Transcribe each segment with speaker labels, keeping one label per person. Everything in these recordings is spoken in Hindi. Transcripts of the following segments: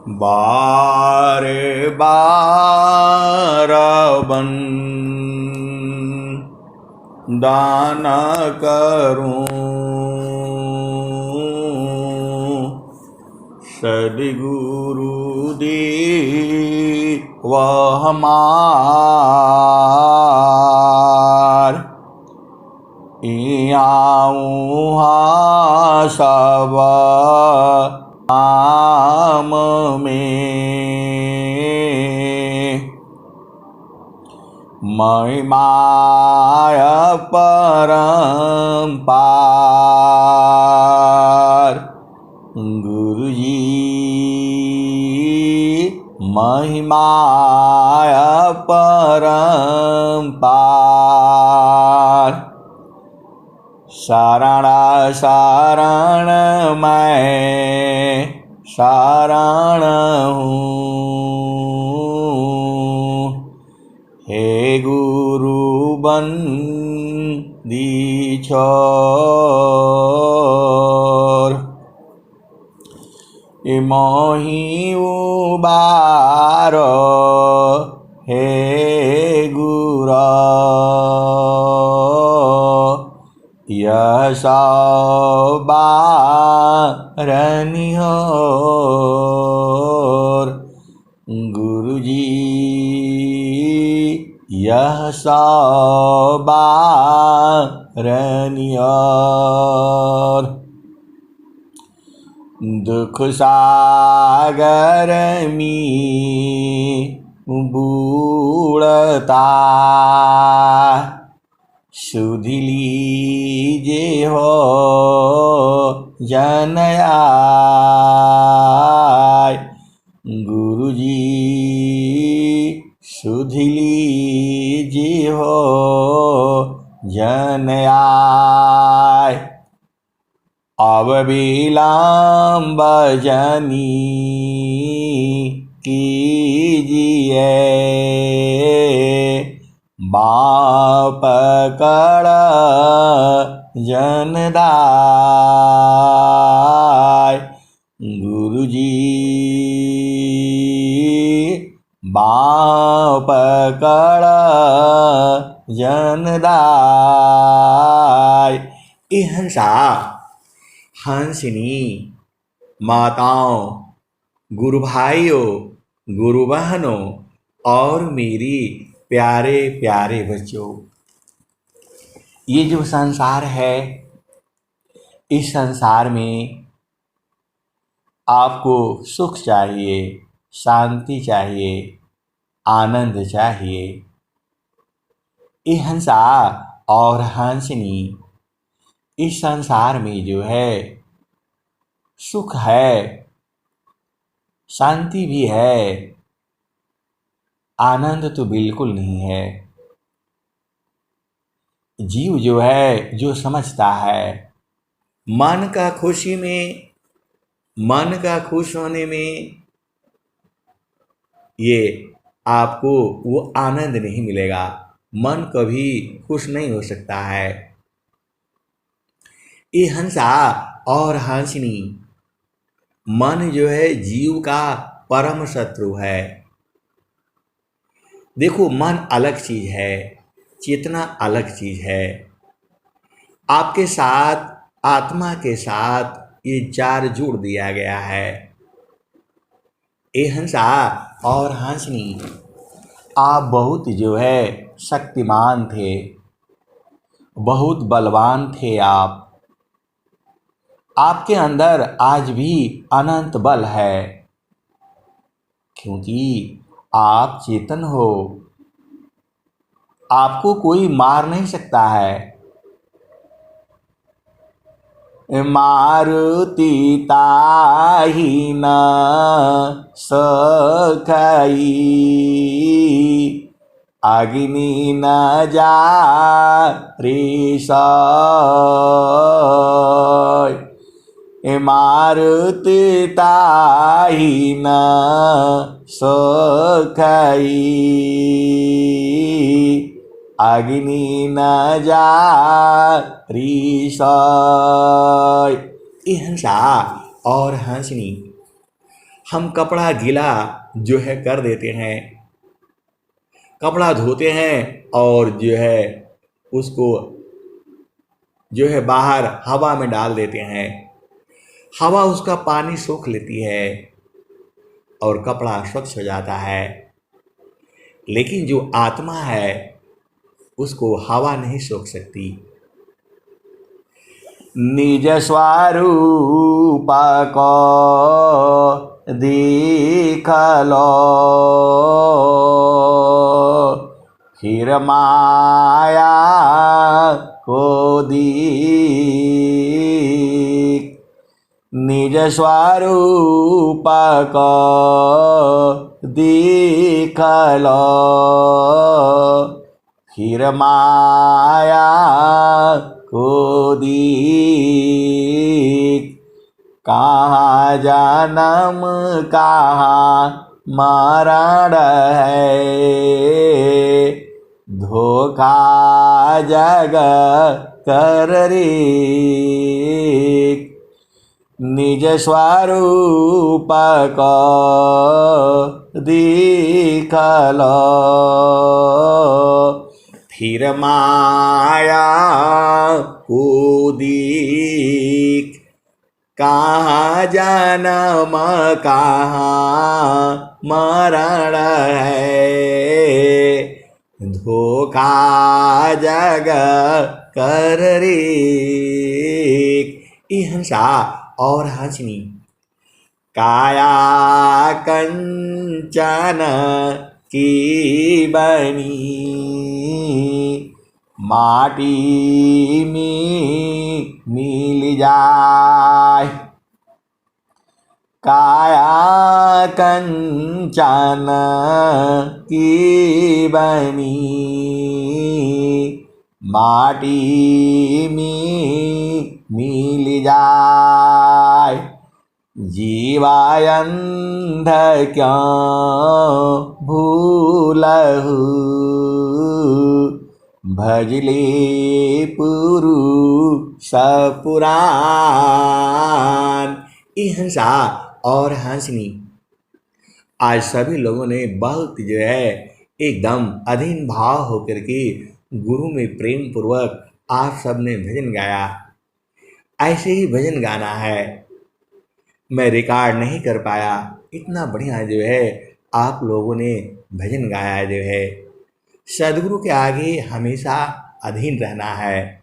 Speaker 1: बारे बार बन दान करूं, सद्गुरु दी वह हमार आऊँ सब आम में महिमाय परम्पार गुरुजी महिमाय परम्पार शरण शरण मैं शरण हूँ, हे गुरु बंदी छोर मोहि उबारो, हे गुरु यह बारनिहोर गुरुजी यह बारनिहोर दुख सागर में बूढ़ता सुध लीजे हो जनयाय गुरुजी सुध लीजे हो जनयाय अब विलम्ब जनी कीजिए बाप कड़ जनदाय गुरुजी बाप कड़ जनदाय। ये हंसा हंसिनी माताओं, गुरु भाइयों, गुरु बहनों और मेरी प्यारे प्यारे बच्चों, ये जो संसार है, इस संसार में आपको सुख चाहिए, शांति चाहिए, आनंद चाहिए। ये हंसा और हंसिनी इस संसार में जो है सुख है, शांति भी है, आनंद तो बिल्कुल नहीं है। जीव जो है, जो समझता है मन का खुशी में, मन का खुश होने में ये आपको वो आनंद नहीं मिलेगा। मन कभी खुश नहीं हो सकता है। ये हंसा और हंसिनी मन जो है जीव का परम शत्रु है। देखो, मन अलग चीज है, चेतना अलग चीज है। आपके साथ, आत्मा के साथ ये चार जोड़ दिया गया है। ये हंसा और हंसनी, आप बहुत जो है शक्तिमान थे, बहुत बलवान थे। आपके अंदर आज भी अनंत बल है, क्योंकि आप चेतन हो। आपको कोई मार नहीं सकता है। मारुति ताहि न सखई, अग्नि न जारे सय। मारुति ताहि न सखई, अग्नि न जारी सय। ये हंसा और हंसनी हम कपड़ा गीला जो है कर देते हैं, कपड़ा धोते हैं और जो है उसको जो है बाहर हवा में डाल देते हैं, हवा उसका पानी सोख लेती है और कपड़ा स्वच्छ हो जाता है। लेकिन जो आत्मा है उसको हवा नहीं सोख सकती। निज स्वरूप को दिखलो, फिर माया को दीख। निज स्वरूप को दिखलो, फिर माया को दीख। कहाँ जन्म कहाँ मरण है, धोखा जग कर रीख। निज स्वरूप को दिखलो, फिर माया को दीख। कहाँ जन्म कहाँ मरण है, धोखा जग कर रीख। हंसा और हंसनी। काया कंचन की बनी, माटी में मिल जाए। काया कंचन की बनी, माटी में मिल जाए। जीवायंध क्यों भूलहु, भजले पुरुष पुराण। हंसा और हंसनी। आज सभी लोगों ने बहुत जो है एकदम अधीन भाव होकर के गुरु में प्रेम पूर्वक आप सब ने भजन गाया। ऐसे ही भजन गाना है। मैं रिकॉर्ड नहीं कर पाया, इतना बढ़िया जो है आप लोगों ने भजन गाया जो है। सदगुरु के आगे हमेशा अधीन रहना है।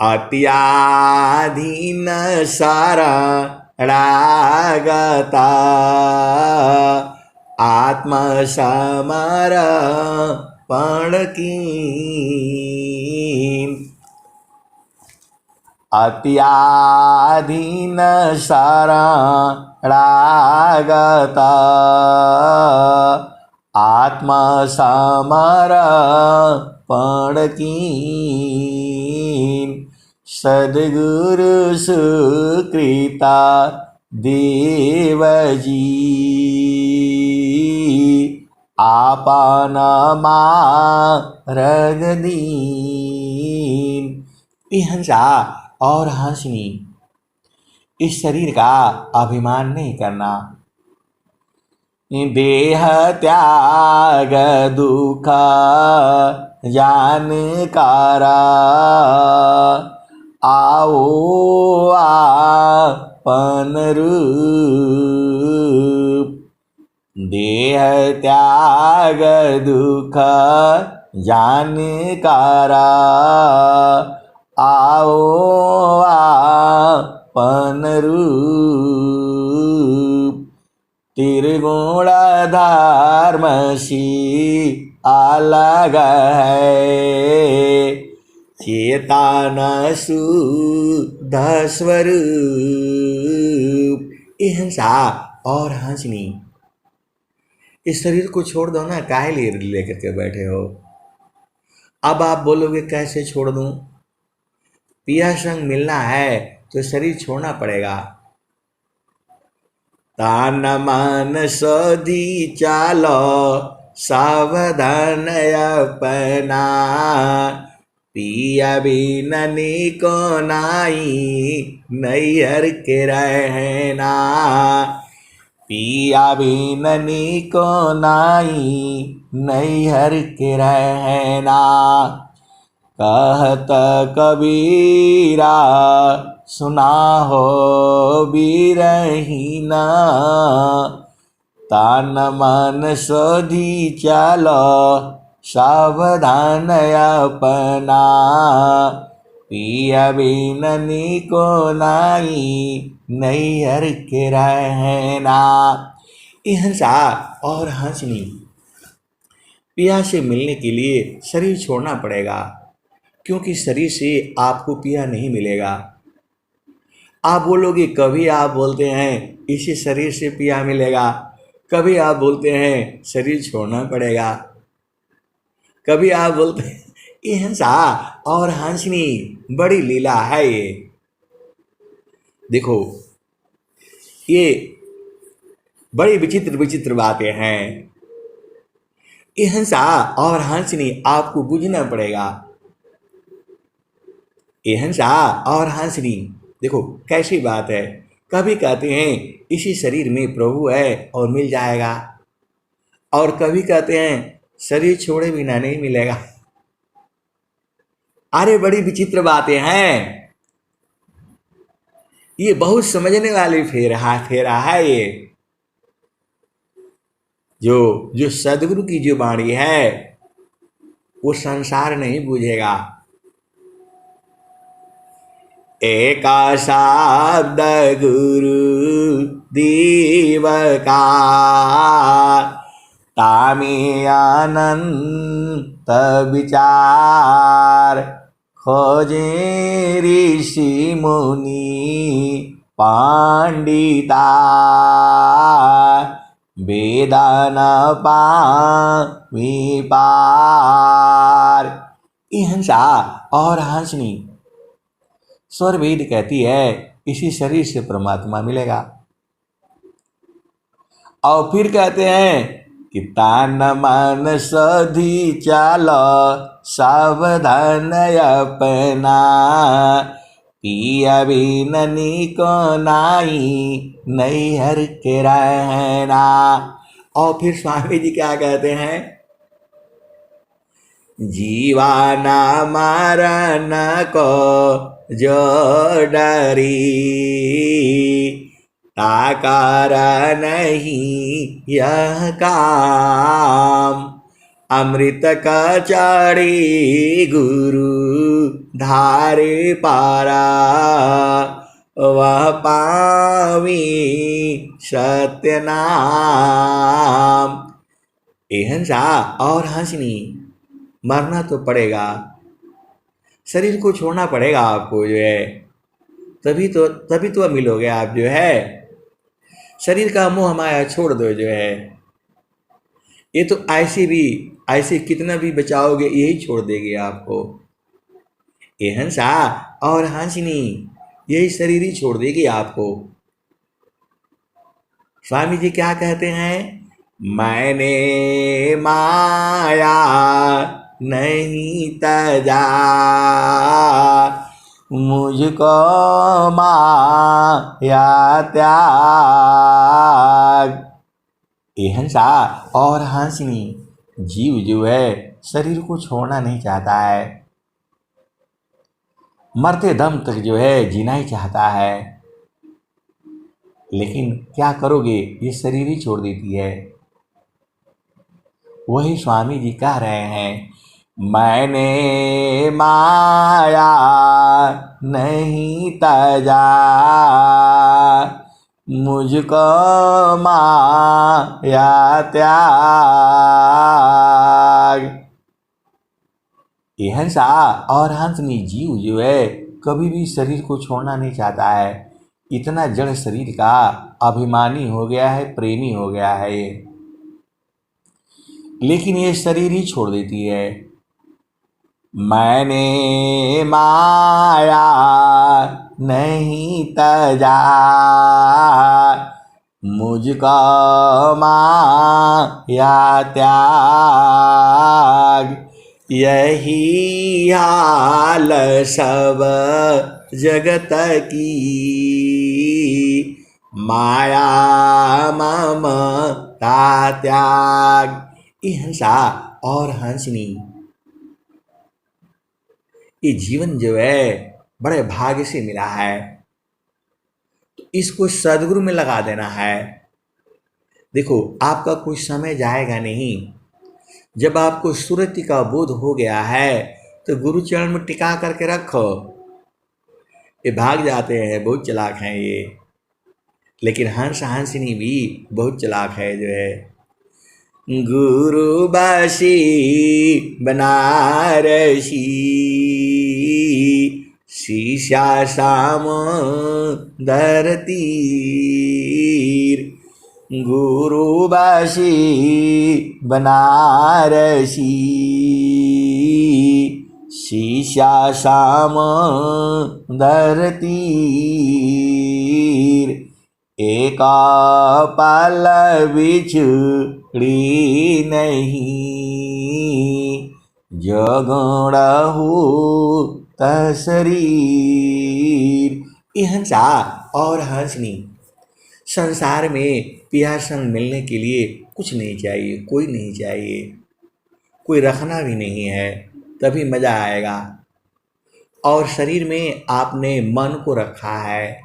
Speaker 1: अत्याधीन सारा रागता, आत्मसमर्पण की। अत्याधीन शरणागता, आत्मसमर्पण कीन। सद्गुरु सुकृता देवजी, आपन मार्ग दीन। हंसा और हंसनी। इस शरीर का अभिमान नहीं करना। देह त्याग दुख जानकारा, आओ आपन रूप। देह त्याग दुख जानकारा, आओ आपन रूप। त्रिगुण धर्मसी अलग है, चेतन शुद्ध स्वरूप। हंसा और हंसनी। इस शरीर को छोड़ दो ना, काहे लिए लेकर के बैठे हो। अब आप बोलोगे कैसे छोड़ दूं, पिया संग मिलना है तो शरीर छोड़ना पड़ेगा। तान मन सोधी चालो, सावधान अपना, पिया बिन निको नाई नैहर के रहना। पिया बिन निको नाई नैहर के रहना। कहत कबीरा सुना हो बिरहीना। तान मन सोधी चलो सावधान अपना। पिया बिन निको नाई नैहर के रहना। ये हंसा और हंसनी पिया से मिलने के लिए शरीर छोड़ना पड़ेगा, क्योंकि शरीर से आपको पिया नहीं मिलेगा। आप बोलोगे, कभी आप बोलते हैं इसी शरीर से पिया मिलेगा, कभी आप बोलते हैं शरीर छोड़ना पड़ेगा, कभी आप बोलते हैं। ये हंसा और हंसनी बड़ी लीला है। ये देखो, ये बड़ी विचित्र विचित्र बातें हैं। ये हंसा और हंसनी आपको बुझना पड़ेगा। ये हंसा और हंसनी देखो कैसी बात है। कभी कहते हैं इसी शरीर में प्रभु है और मिल जाएगा, और कभी कहते हैं शरीर छोड़े बिना नहीं मिलेगा। अरे बड़ी विचित्र बातें हैं। ये बहुत समझने वाली फेरा है। ये जो सदगुरु की जो वाणी है वो संसार नहीं बूझेगा। एका शब्द गुरु दीव का तामे अनंत विचार। खोजे ऋषि मुनि पंडिता वेदन पामी पार। ये हंसा और हंसनी स्वर वेद कहती है इसी शरीर से परमात्मा मिलेगा। और फिर कहते हैं कि तान मन सधी चलो सावधान अपना। पिया बिन निको नाई नैहर के रहना। और फिर स्वामी जी क्या कहते हैं, जीवाना मरण को जो डरी। ताकार नहीं यह काम। अमृत का चाड़ी गुरु धारे पारा। वह पावी सत्य नाम। ये हंसा और हंसनी मरना तो पड़ेगा, शरीर को छोड़ना पड़ेगा आपको जो है, तभी तो मिलोगे आप जो है। शरीर का मोह माया छोड़ दो जो है। ये तो ऐसे कितना भी बचाओगे यही छोड़ देगी आपको। ये हंसा और हंसनी यही शरीर ही छोड़ देगी आपको। स्वामी जी क्या कहते हैं, मैंने माया नहीं तजा। मुझको माया त्याग। ये हंसा और हंसनी जीव जो है शरीर को छोड़ना नहीं चाहता है, मरते दम तक जो है जीना ही चाहता है। लेकिन क्या करोगे, ये शरीर ही छोड़ देती है। वही स्वामी जी कह रहे हैं, मैंने माया नहीं तजा। मुझको माया त्याग। ये हंसा और हंसनी जीव जो है कभी भी शरीर को छोड़ना नहीं चाहता है। इतना जड़ शरीर का अभिमानी हो गया है, प्रेमी हो गया है ये। लेकिन ये शरीर ही छोड़ देती है। मैंने माया नहीं तजा। मुझको माया त्याग। यही हाल सब जगत की, माया ममता त्याग। ये हंसा और हंसनी, ये जीवन जो है बड़े भाग्य से मिला है, तो इसको सदगुरु में लगा देना है। देखो आपका कुछ समय जाएगा नहीं। जब आपको सुरति का बोध हो गया है तो गुरु चरण में टिका करके रखो। ये भाग जाते हैं, बहुत चालाक हैं ये, लेकिन हंस हंसनी भी बहुत चालाक है जो है। गुरु बासी बनारसी, शीशा शाम दरतीर। गुरु बासी बनारसी, शीशा शाम दरतीर। एका पल बिछड़ी नहीं, जो गुण हो शरीर। ये हंसा और हंसनी, संसार में पियासन मिलने के लिए कुछ नहीं चाहिए, कोई नहीं चाहिए, कोई रखना भी नहीं है, तभी मज़ा आएगा। और शरीर में आपने मन को रखा है,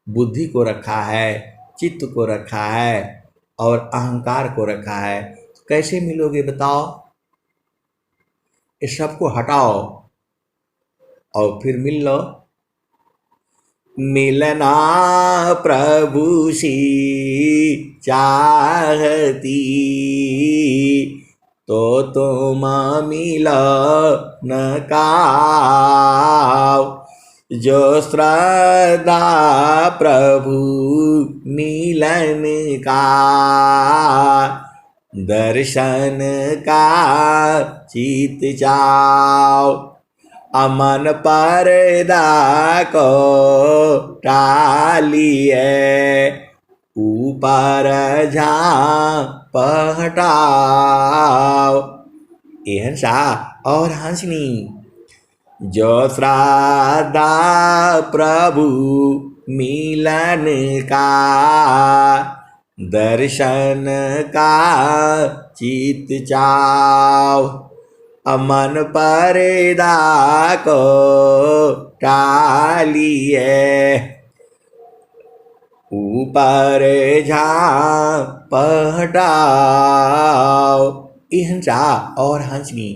Speaker 1: बुद्धि को रखा है, चित्त को रखा है और अहंकार को रखा है। तो कैसे मिलोगे बताओ? इस सबको हटाओ और फिर मिल लो। मिलना प्रभु सी चाहती, तो तुम मिलो न काओ। जो श्रद्धा प्रभु मिलन का, दर्शन का चित चाओ। अमन पर्दा को टालिए, ऊपर झाँप हटाओ। ये हंसा और हंसनी, जो श्रद्धा प्रभु मिलन का, दर्शन का चित चाओ। अमन पर्दा को टालिए, ऊपर झाँप हटाओ। ये हंसा और हंसनी,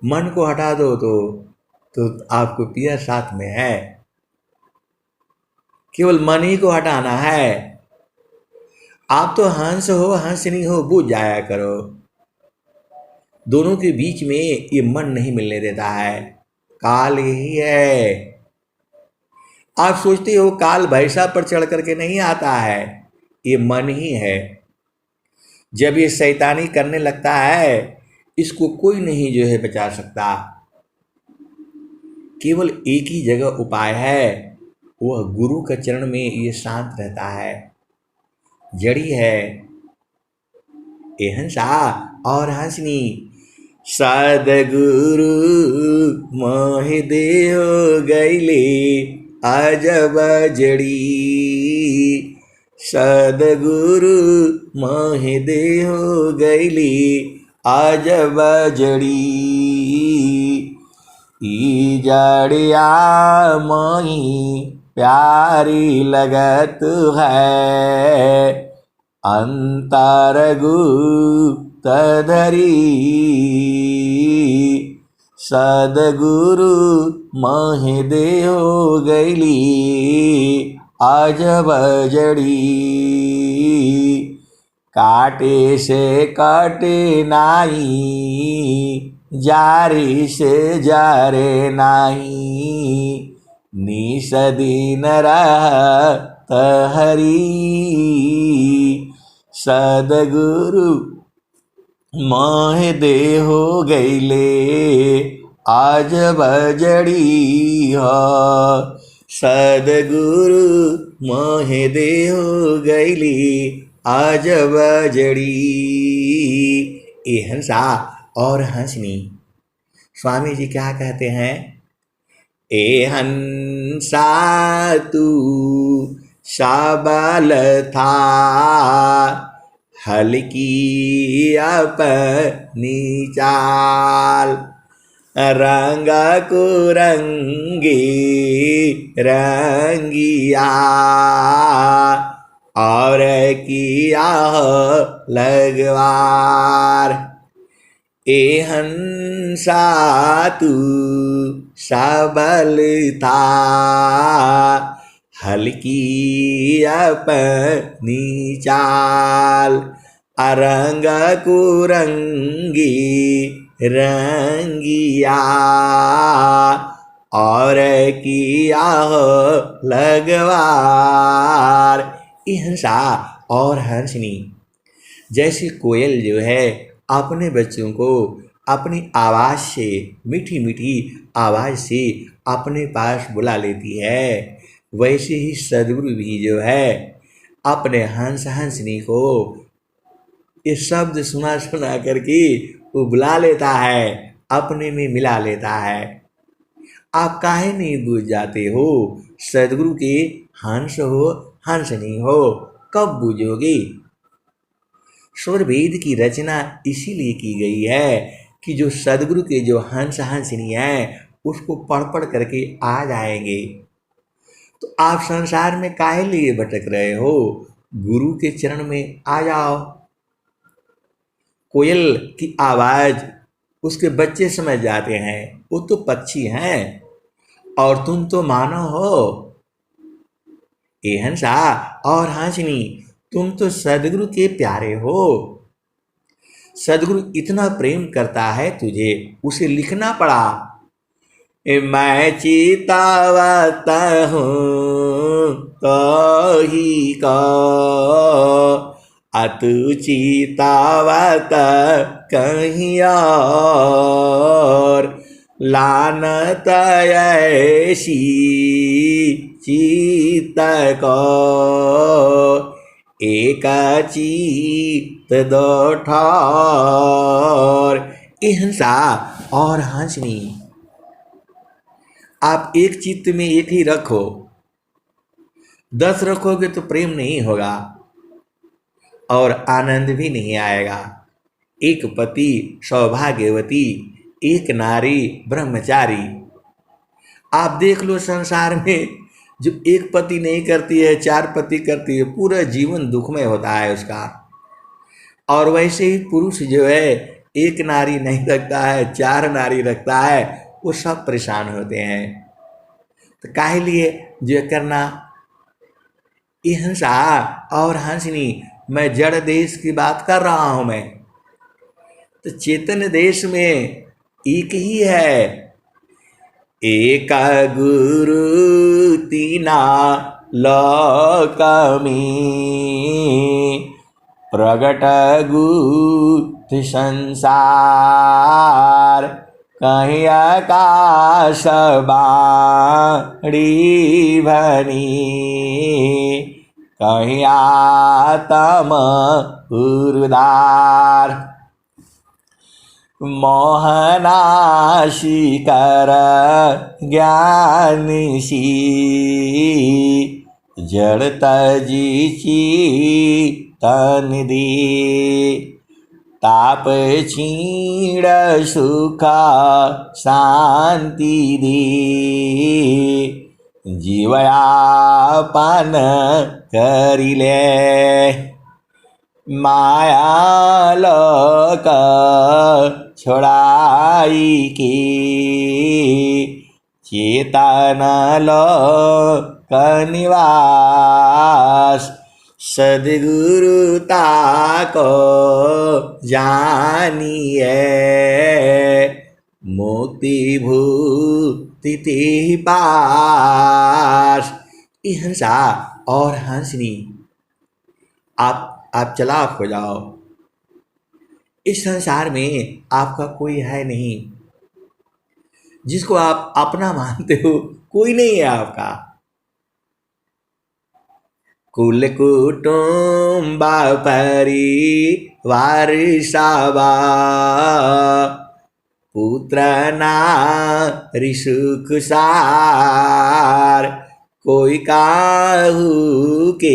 Speaker 1: मन को हटा दो तो आपको पिया साथ में है। केवल मन ही को हटाना है। आप तो हंस हो हंसनी हो, बूझ जाया करो। दोनों के बीच में ये मन नहीं मिलने देता है, काल यही है। आप सोचते हो काल भैंसा पर चढ़ करके नहीं आता है, ये मन ही है। जब ये शैतानी करने लगता है, इसको कोई नहीं जो है बचा सकता। केवल एक ही जगह उपाय है, वह गुरु के चरण में ये शांत रहता है, जड़ी है। ये हंसा और हंसनी, सदगुरु मोहि देहो गैले अजब जड़ी। सदगुरु मोहि देहो गैले अजब जड़ी। ई जड़िया मोहि प्यारी लगत है, अंतर गुप्त धरी। सदगुरु मोहि देहो गैली अजब जड़ी। काटे से कटे नाही, जारी से जारे नाही। निस दिन रहत हरी। सदगुरु मोहि देहो गैले अजब जड़ी हो। सदगुरु मोहि देहो गैली अजब जड़ी। ये हंसा और हंसनी, स्वामी जी क्या कहते हैं? ए हंसा तू सबल था, हल्की अपनी चाल, रंग कुरंगी रंगिया, और किया लगवार। ए हंसा तू सबल था, हल्की अपनी चाल, रंग कुरंगी रंगिया, और किया लगवार। ये हंसा और हंसनी जैसे कोयल जो है अपने बच्चों को अपनी आवाज़ से, मीठी मीठी आवाज़ से अपने पास बुला लेती है, वैसे ही सद्गुरु भी जो है अपने हंस हंसनी को ये शब्द सुना सुना करके वो बुला लेता है, अपने में मिला लेता है। आप काहे नहीं बूझ जाते हो? सद्गुरु के हंस हो हंसनी हो, कब बूझोगे? स्वर वेद की रचना इसीलिए की गई है कि जो सद्गुरु के जो हंस हंसनी है उसको पढ़ पढ़ करके आ जाएंगे। तो आप संसार में काहे लिए भटक रहे हो? गुरु के चरण में आ जाओ। कोयल की आवाज़ उसके बच्चे समझ जाते हैं, वो तो पक्षी हैं और तुम तो मानव हो। ए हंसा और हंसनी, तुम तो सद्गुरु के प्यारे हो। सद्गुरु इतना प्रेम करता है तुझे, उसे लिखना पड़ा। मैं चितावत हूँ तो ही को, अतु चितावत कहीं और, लानत ऐसी चित को, एक चित दो ठार। हिंसा और हंसनी आप एक चित्त में एक ही रखो, 10 रखोगे तो प्रेम नहीं होगा और आनंद भी नहीं आएगा। एक पति सौभाग्यवती, एक नारी ब्रह्मचारी। आप देख लो संसार में जो एक पति नहीं करती है, 4 पति करती है, पूरा जीवन दुखमय होता है उसका। और वैसे ही पुरुष जो है एक नारी नहीं रखता है, 4 नारी रखता है, वो सब परेशान होते हैं। तो काहे लिए जो करना? ये हंसा और हंसनी, मैं जड़ देश की बात कर रहा हूं। मैं तो चेतन देश में एक ही है। एक गुरु तीना लोक में, प्रगट गुथ संसार, कहीं आकाश बाणी भनी, कहीं आत्म उर्दार, मोहनाशिकर ज्ञानसी, जड़ तजीची तन दे, ताप छीण सुख शांति दे, जीवयापन करिले, माया लोक छोड़ाई के, चेतन लोक निवास, सद्गुरुता को जानिए, मुक्ति भूति ते पास। हंसा और हंसनी आप चलाक हो जाओ। इस संसार में आपका कोई है नहीं, जिसको आप अपना मानते हो कोई नहीं है आपका। कुल कुटुंब परिवार साबा, पुत्र नारी सुख सार, कोई काहू के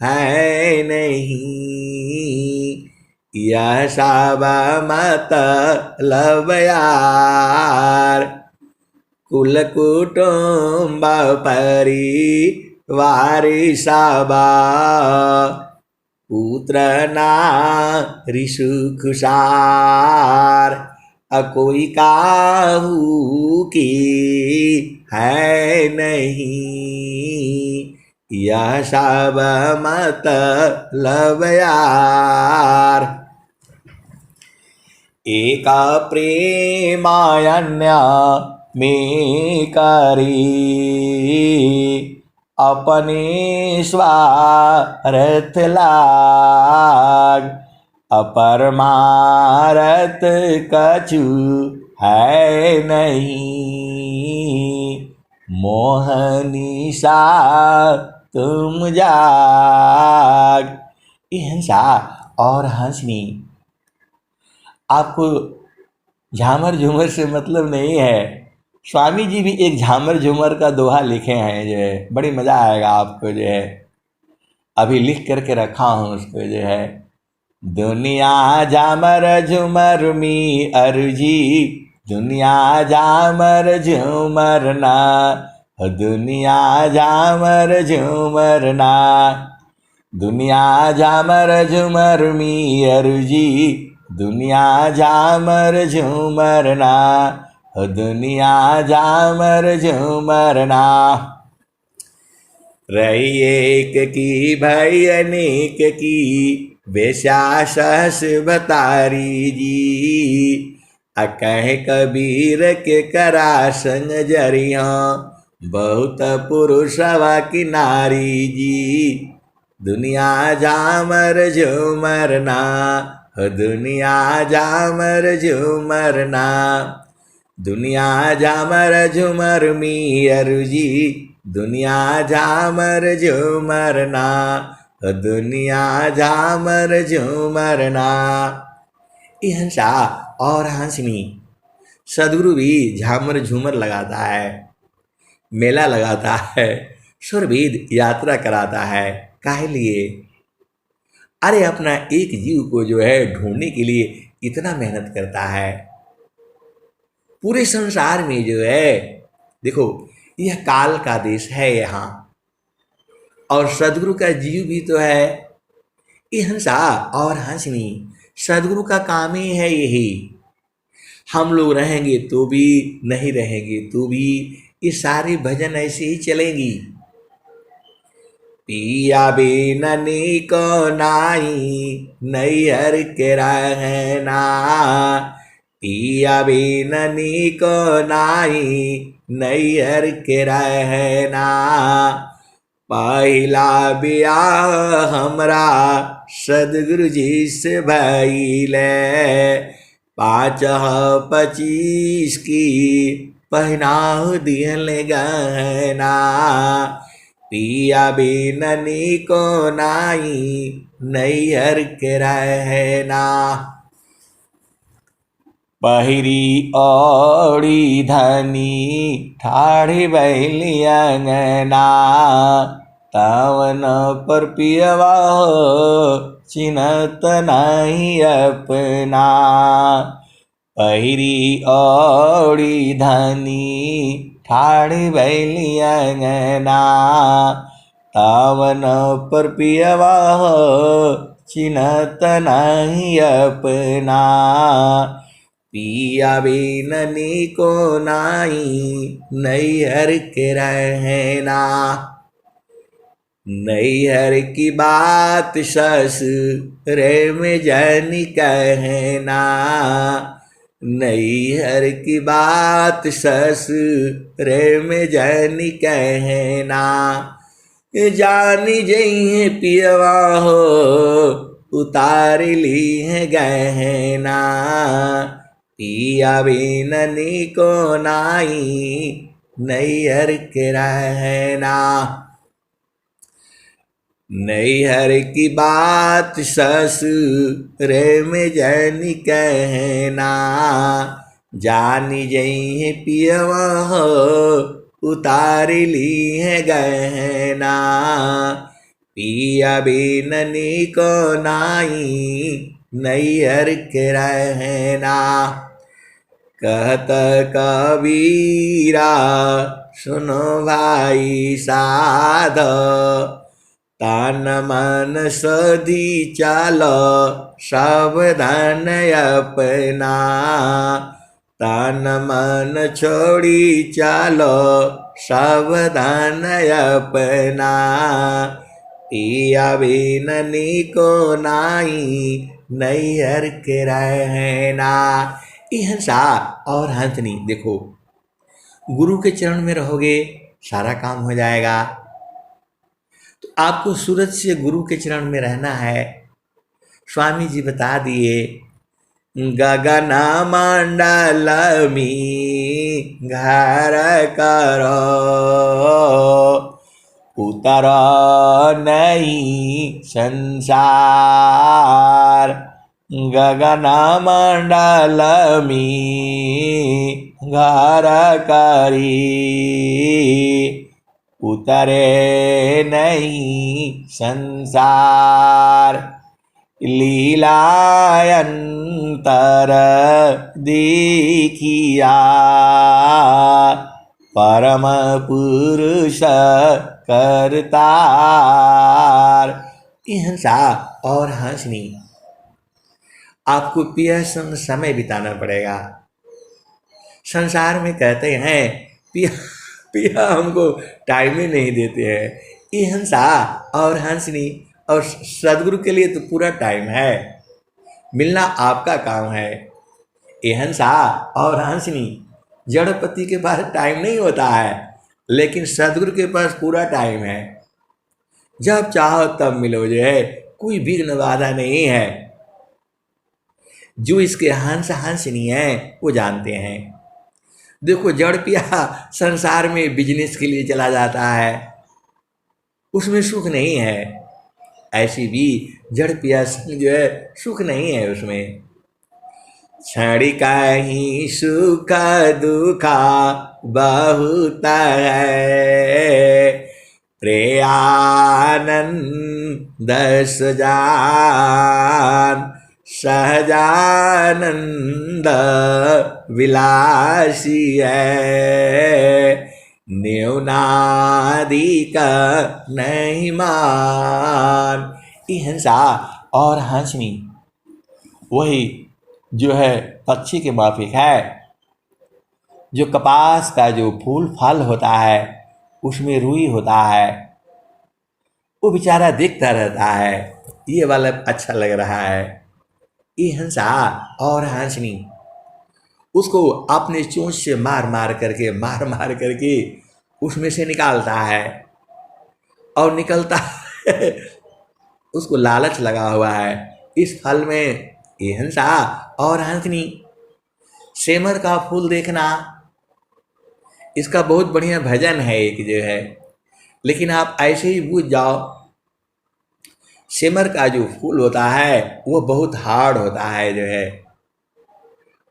Speaker 1: है नहीं। यह सब मतलब यार, कुल कुटुंब परिवार सबा, पुत्र नारी सुख सार, कोई काहू की है नहीं। यह सब मतलब यार, एक प्रेमायन्य में करी, अपने स्वार्थ लाग, अपरमारत कछु है नहीं। मोहनीसा तुम जाग। ये हंसा और हंसनी आपको झामर झूमर से मतलब नहीं है। स्वामी जी भी एक झामर झूमर का दोहा लिखे हैं, जो है बड़ी मज़ा आएगा आपको, जो है अभी लिख करके रखा हूँ उसको, जो है दुनिया झामर झूमर मी अर्जी, दुनिया झामर झूमर ना, दुनिया झामर झूमर ना, दुनिया झामर झूमर मी अर्जी, दुनिया झामर झूमर ना, दुनिया झामर झूमर ना। रही एक की भई अनेक की, बेशा सहस बतारी जी। कह कबीर के करा संग जरिया, बहुत पुरुषवा की नारी जी। दुनिया झामर झूमर ना, दुनिया झामर झूमर ना, दुनिया झामर झूमर मी अर्जी, दुनिया झामर झूमर ना, दुनिया झामर झूमर ना। ये हंसा और हंसनी सदगुरु भी झामर झूमर लगाता है, मेला लगाता है, सुरभीद यात्रा कराता है। काहे लिए? अरे अपना एक जीव को जो है ढूंढने के लिए इतना मेहनत करता है। पूरे संसार में जो है देखो, यह काल का देश है यहाँ, और सदगुरु का जीव भी तो है। ये हंसा और हंसनी सदगुरु का काम ही है यही। हम लोग रहेंगे तो भी, नहीं रहेंगे तो भी, ये सारे भजन ऐसे ही चलेंगी। पिया बिननी को नाई नैहर के रहना, पिया बिननी को नाई नैहर के रहना। पहला बियाह हमरा सदगुरु जी से भइले, 5-25 की पहनाव दिहल गहना। पिया बिननी को नाई नैहर के रहना। पहिरी ओड़ी धनी ठाढ़ी बैली अंगना, तवन पर पियवा चिन्हत नहीं अपना। पहिरी ओड़ी धनी ठाढ़ी बैली अंगना, तवन पर पियवा चिन्हत नहीं अपना। पिया बिननी को नाई नैहर के रहना। नैहर की बात ससुर में जानी कहना, नैहर की बात ससुर में जानी कहना। जानी जइहे पियवा हो उतार ली है गहना। पिया बिननी को नाई नैहर के रहना। नैहर की बात ससुर में जनी कहना, जानी जई है पियवा हो उतार ली है गहना। पिया बिननी को नाई नैहर के रहना, कहत कबीरा सुनो भाई साध, तन मन सधी चाल सावधान अपना। तन मन छोड़ी चालो सावधान अपना, पिया बिननी को नाई नैहर के रहना। हंसा और हंसनी, देखो गुरु के चरण में रहोगे सारा काम हो जाएगा। तो आपको सूरत से गुरु के चरण में रहना है। स्वामी जी बता दिए, गगन मंडल में घर करो, उतर नहीं संसार। गगन मंडल में घर करी, उतरे नहीं संसार। लीलायंतर देखिया, परम पुरुष करतार। हंसा और हंसनी, आपको पिया संग समय बिताना पड़ेगा। संसार में कहते हैं पिया पिया हमको टाइम ही नहीं देते हैं। ये हंसा और हंसनी, और सदगुरु के लिए तो पूरा टाइम है, मिलना आपका काम है। ये हंसा और हंसनी, जड़पति के पास टाइम नहीं होता है, लेकिन सदगुरु के पास पूरा टाइम है। जब चाहो तब मिलो, जो है कोई विघ्न बाधा नहीं है। जो इसके हंस हंसनी है वो जानते हैं। देखो जड़ पिया संसार में बिजनेस के लिए चला जाता है, उसमें सुख नहीं है। ऐसी भी जड़ पिया जो है सुख नहीं है उसमें। क्षणिका ही सुख दुखा बहुत है, प्रेयानंद सजान सहजानंद विलासी है। न्यूनाधिक नहीं मान। हंसा और हंसनी वही जो है पक्षी के माफिक है। जो कपास का जो फूल फल होता है उसमें रुई होता है, वो बेचारा देखता रहता है, ये वाला अच्छा लग रहा है। ये हंसा और हंसनी उसको अपने चोंच से मार मार करके उसमें से निकालता है, और निकलता है उसको लालच लगा हुआ है इस फल में। ये हंसा और हंसनी, सेमर का फूल देखना, इसका बहुत बढ़िया भजन है एक जो है, लेकिन आप ऐसे ही बूझ जाओ। सेमर का जो फूल होता है वो बहुत हार्ड होता है जो है,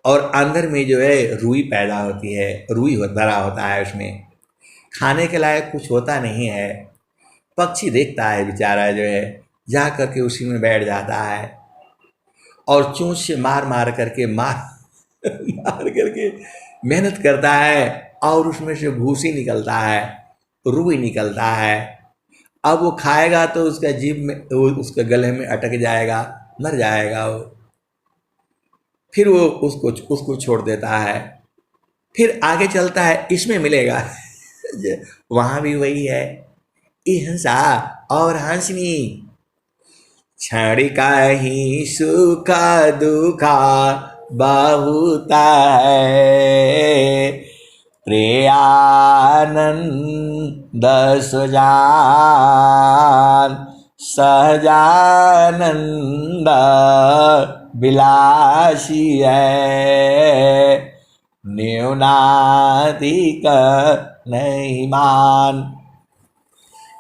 Speaker 1: और अंदर में जो है रुई पैदा होती है, रुई भरा होता है, उसमें खाने के लायक कुछ होता नहीं है। पक्षी देखता है बेचारा जो है, जा करके उसी में बैठ जाता है और चोंच से मार मार करके मेहनत करता है, और उसमें से भूसी निकलता है, रुई निकलता है। अब वो खाएगा तो उसका जीभ में, उसके गले में अटक जाएगा, मर जाएगा वो। फिर वो उसको छोड़ देता है, फिर आगे चलता है, इसमें मिलेगा वहाँ भी वही है। ये हंसा और हंसनी, क्षणिका ही सुख दुखा बहुत है, प्रेयानंद सजान सहजानंद विलासी है। न्यूनाधिक नहीं मान।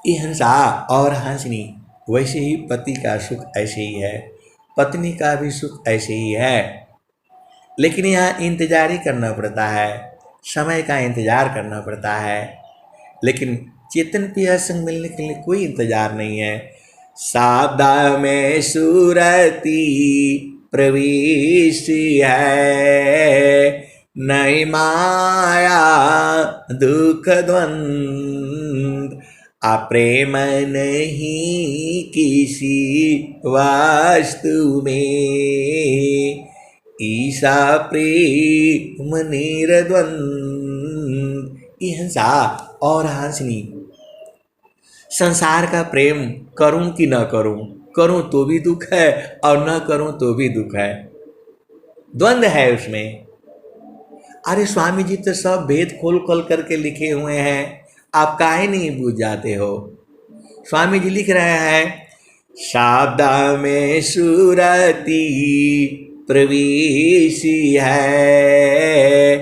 Speaker 1: ये हंसा और हंसनी वैसे ही पति का सुख ऐसे ही है, पत्नी का भी सुख ऐसे ही है। लेकिन यहाँ इंतजार ही करना पड़ता है, समय का इंतजार करना पड़ता है। लेकिन चेतन पिया संग मिलने के लिए कोई इंतजार नहीं है। सादा में सूरती प्रवेश है, नहीं माया दुख द्वंद, अप्रेम नहीं किसी वास्तु में, ईसा प्रेम निर्द्वंद। ये हंसा और हंसनी, संसार का प्रेम करूं कि न करूं, करूं तो भी दुख है और न करूं तो भी दुख है, द्वंद्व है उसमें। अरे स्वामी जी तो सब भेद खोल खोल करके लिखे हुए हैं, आप काहे नहीं बूझ जाते हो। स्वामी जी लिख रहे हैं, शाब्दा में सूरती प्रवेश है,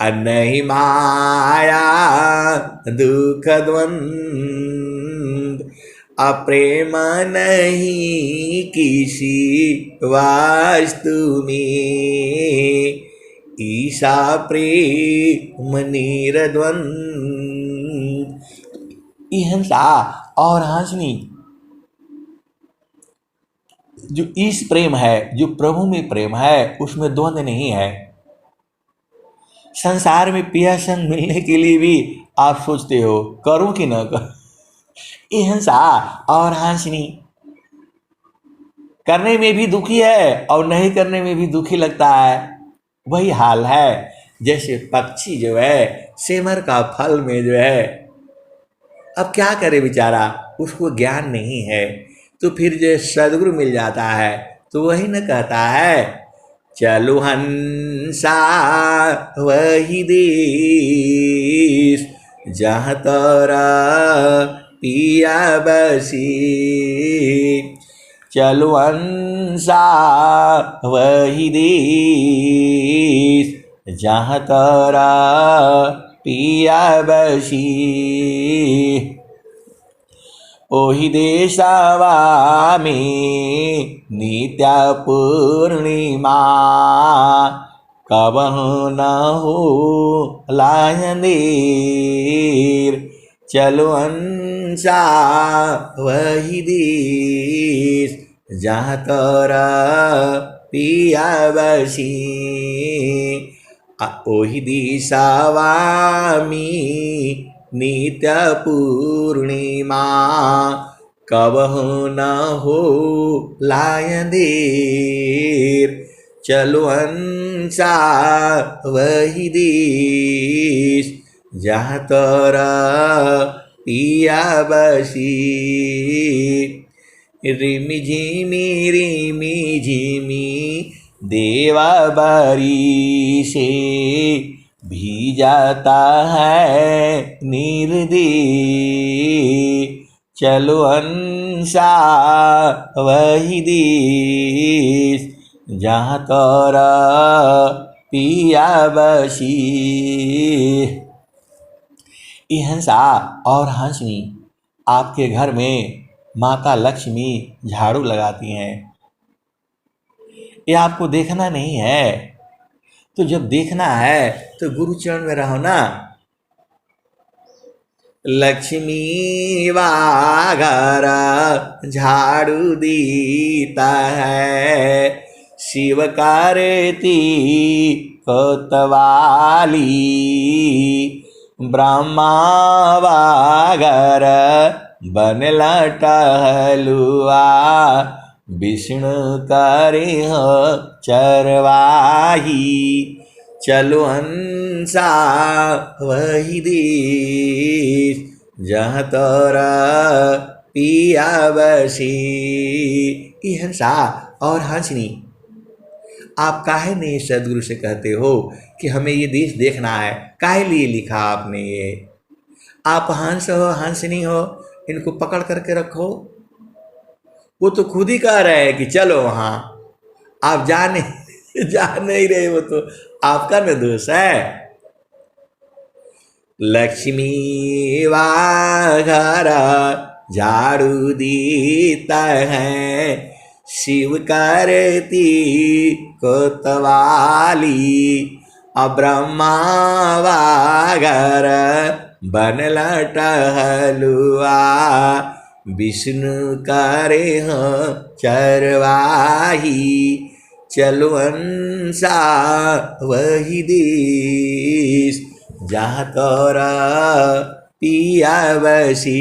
Speaker 1: अनहि माया दुख द्वंद, अप्रेम नहीं किसी वास्तु में, ईसा प्रेम निर्द्वंद। हंसा और हंसनी, जो ईश प्रेम है, जो प्रभु में प्रेम है, उसमें द्वंद्व नहीं है। संसार में पिया संग मिलने के लिए भी आप सोचते हो करूं कि न करूं। ये हंसा और हंसनी, करने में भी दुखी है और नहीं करने में भी दुखी लगता है। वही हाल है जैसे पक्षी जो है सेमर का फल में जो है, अब क्या करे बेचारा, उसको ज्ञान नहीं है। तो फिर जो सदगुरु मिल जाता है तो वही न कहता है, चलो हंसा वही देश, जहाँ तोरा पिया बसी, चलो हंसा वही देश, जहाँ तोरा पिया बसी, ओहि देशवा में नित्य पूर्णिमा, कबहु न हो लायन देर, चलो अंसा वही देश, जहाँ तोरा पिया बसी, ओहि दिशावा में नित्य पूर्णिमा, कबहु न हो लायन देर, चलो अंसा वही देश, जहाँ तोरा पिया बसी, रिमि झिमी देवा बारी से भी जाता है निर्दे, चलो अंसा वही देश, जहाँ तोरा पिया बसी। ये हंसा और हंसनी, आपके घर में माता लक्ष्मी झाड़ू लगाती हैं, ये आपको देखना नहीं है। तो जब देखना है तो गुरु चरण में रहो ना। लक्ष्मी वाघर झाड़ू दीता है, शिव कारती कोतवाली, ब्रह्मा वाघर बनला टहलुआ, विष्णु करे हो चरवाही, चलो अंसा वही देश, जहाँ तोरा पिया बसी। ये हंसा और हंसनी, आप काहे नहीं सदगुरु से कहते हो कि हमें ये देश देखना है, काहे लिए लिखा आपने ये। आप हंस हो हंसनी हो, इनको पकड़ करके रखो। वो तो खुद ही कह रहे हैं कि चलो वहाँ, आप जा नहीं रहे, वो तो आपका न दोष है। लक्ष्मी वाघरा झाड़ू देता है, शिव करती कोतवाली, ब्रह्मा वागर बनल टहलुआ, विष्णु करे हैं चरवाही, चलवंसा वही देश, जहाँ तोरा पिया बसी।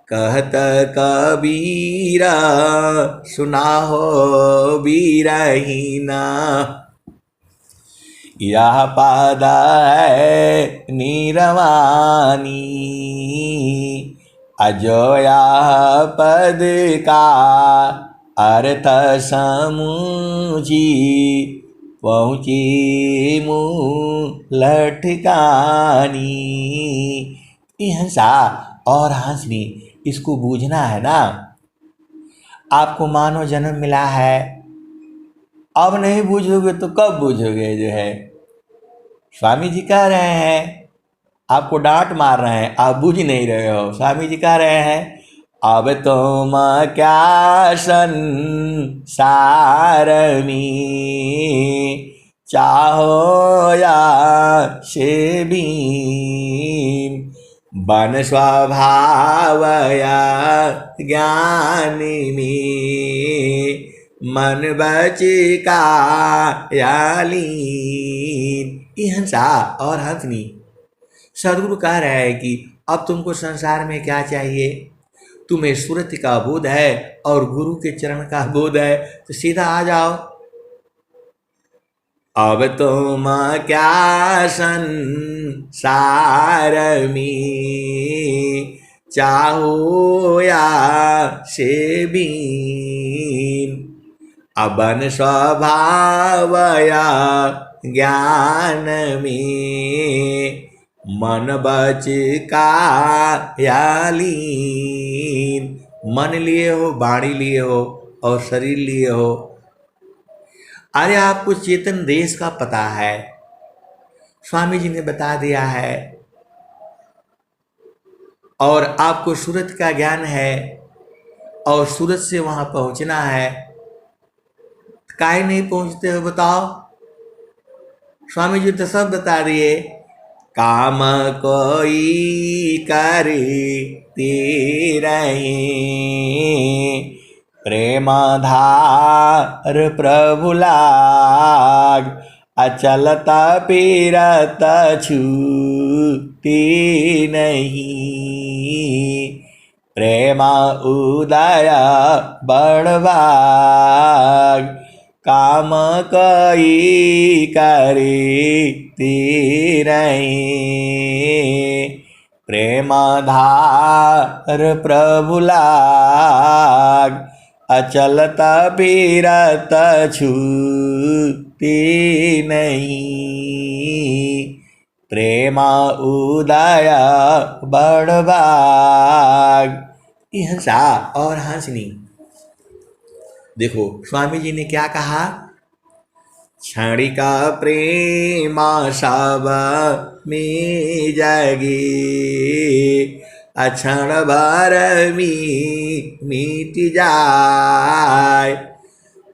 Speaker 1: कहत कबीरा सुना हो बीरहीना, यह पद है निरवानी, अजोया पद का अर्थ समूझी, पहुँची मूल ठिकानी। हंसा और हंसनी, इसको बूझना है ना। आपको मानव जन्म मिला है, अब नहीं बूझोगे तो कब बूझोगे जो है। स्वामी जी कह रहे हैं, आपको डांट मार रहे हैं, आप बूझ नहीं रहे हो। स्वामी जी कह रहे हैं, अब तुम क्या संसार में चाहो या से भी, बन स्वभाव या ज्ञान में, मन बचिका यालीन। हंसा और हंसनी। सदगुरु कह रहा है कि अब तुमको संसार में क्या चाहिए, तुम्हें सुरति का बोध है और गुरु के चरण का बोध है, तो सीधा आ जाओ। अब तुम क्या संसार में चाहो या से बीन, अबन स्वभाव या ज्ञान में, मन बच का यालीन। मन लिए हो, वाणी लिए हो और शरीर लिए हो। अरे आपको चेतन देश का पता है, स्वामी जी ने बता दिया है, और आपको सूरत का ज्ञान है और सूरत से वहां पहुंचना है। काहे नहीं पहुंचते हो बताओ। स्वामी जी तो सब बता दिए। काम कोई करते रहे, प्रेम धार प्रभु लाग, अचलत पीरत छूटे नहीं, प्रेम उदय बड़भाग, काम कई करते रहे, प्रेम धार प्रभु लाग, अचलत पीरत छूटे नहीं, प्रेम उदय बड़भाग। हंसा और हंसनी। देखो स्वामी जी ने क्या कहा, क्षणिका प्रेम सब में जगे, अक्षण भर में मिट जाए,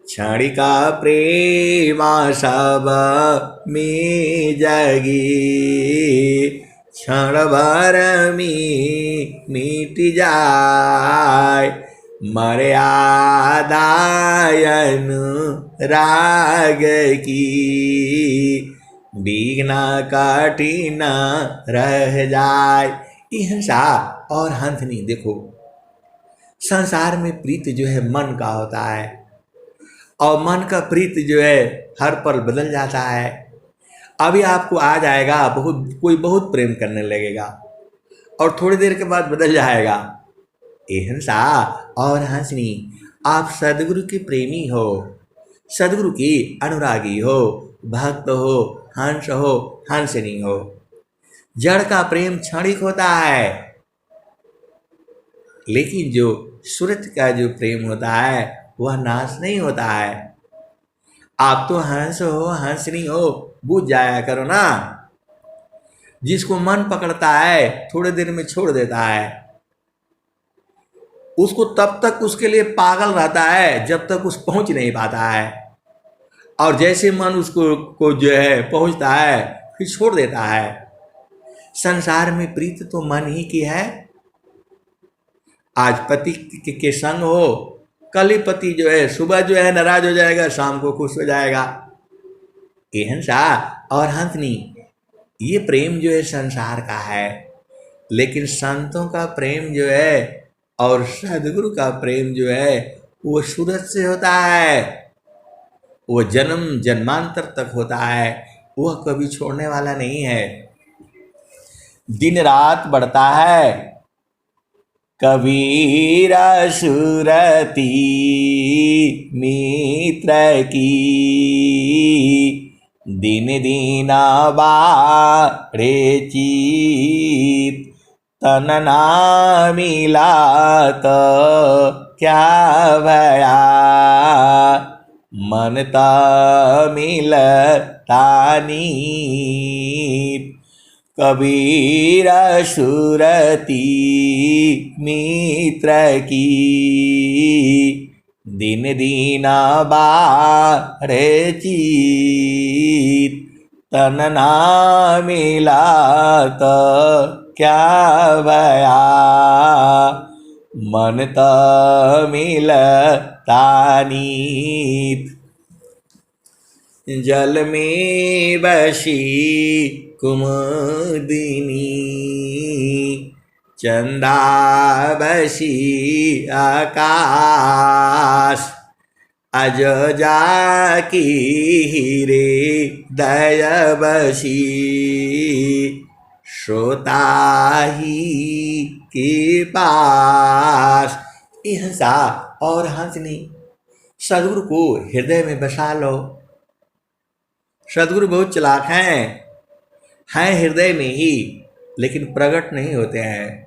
Speaker 1: क्षणिका प्रेम सब में जगे, क्षण भर में मिट जाए, मर्यादायन राग की बिघ्न कठिन रह जाए। हंसा और हंसनी। देखो संसार में प्रीत जो है मन का होता है, और मन का प्रीत जो है हर पल बदल जाता है। अभी आपको आ जाएगा, कोई बहुत प्रेम करने लगेगा और थोड़ी देर के बाद बदल जाएगा। हंसा और हंसनी। आप सदगुरु के प्रेमी हो, सदगुरु की अनुरागी हो, भक्त हो, हंस हो, हंसनी हो। जड़ का प्रेम क्षणिक होता है, लेकिन जो सूरत का जो प्रेम होता है वह नाश नहीं होता है। आप तो हंस हो, हंसनी हो, बुझ जाया करो ना। जिसको मन पकड़ता है थोड़ी देर में छोड़ देता है, उसको तब तक उसके लिए पागल रहता है जब तक उस पहुंच नहीं पाता है, और जैसे मन उसको को जो है पहुंचता है फिर छोड़ देता है। संसार में प्रीत तो मन ही की है। आज पति के संग हो, कल ही पति जो है सुबह जो है नाराज हो जाएगा, शाम को खुश हो जाएगा। ये हंसा और हंसनी, ये प्रेम जो है संसार का है। लेकिन संतों का प्रेम जो है और सदगुरु का प्रेम जो है वो सूरज से होता है, वो जन्म जन्मांतर तक होता है, वह कभी छोड़ने वाला नहीं है, दिन रात बढ़ता है। कबीरा सुरती मित्र की, दिन दीना बाढ़े चित, तन ना मिला तो क्या भया, मन ता मिलता नीत। कबीरा सुरती मित्र की, दिन दीना बाढ़े चित, तन ना मिला तो क्या भया, मन तो मिलता नीत। जल में बसी कुमुदिनी, चंदा बसी आकाश, अजोजा की हीरे दय बसी, श्रोता ही के पास। ये हंसा और हंसनी, सदगुरु को हृदय में बसा लो। सदगुरु बहुत चालाक हैं हृदय में ही, लेकिन प्रकट नहीं होते हैं।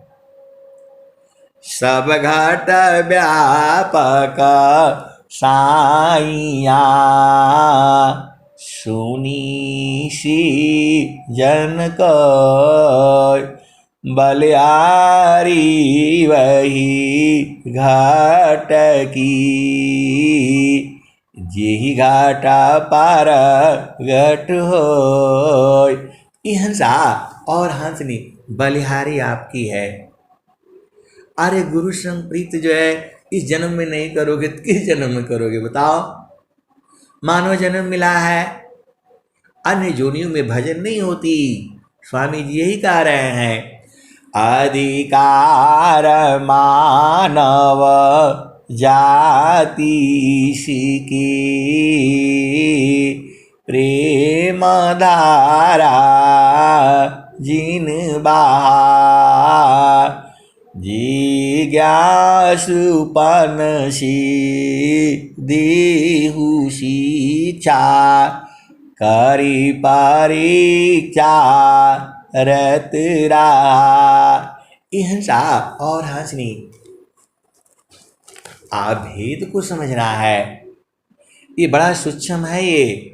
Speaker 1: सब घाट व्यापक साइया, सुनी सी जन को, बलियारी वही घाट की, जेहि घाटा पार घट हो। ये हंसा और हंसनी, बलिहारी आपकी है। अरे गुरु संग प्रीत जो है इस जन्म में नहीं करोगे तो किस जन्म में करोगे बताओ। मानव जन्म मिला है, अन्य जोनियों में भजन नहीं होती। स्वामी जी यही कह रहे हैं, अधिकार मानव जाति की, प्रेम धारा जिन बहा, जिज्ञासुपन देहु शिक्षा, करी परीक्षा रत रहा। हंसा और हंसनी, आप भेद को समझना है, ये बड़ा सूक्ष्म है। ये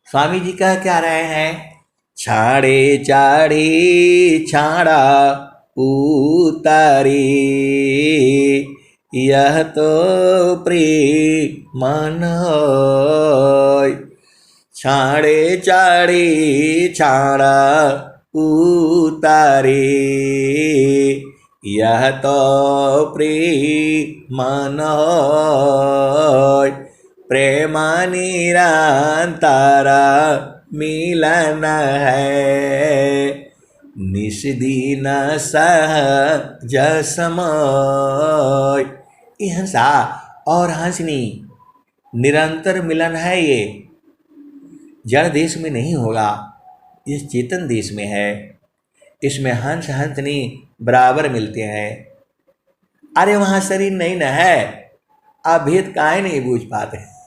Speaker 1: स्वामी जी कह क्या रहे हैं, छाड़े चाड़ी छाड़ा उतारे, यह तो प्रेम मन होय। छाड़े चाड़ी छाड़ा उतारे, यह तो प्रेम मन होय। प्रेम निरंतर मिलन है, निष्दिन सहज समय। हंसा और हंसनी, निरंतर मिलन है। ये जड़ देश में नहीं होगा, ये चेतन देश में है। इसमें हंस हंसनी बराबर मिलते हैं। अरे वहाँ शरीर नहीं न है, आप भेद काहे नहीं बूझ पाते।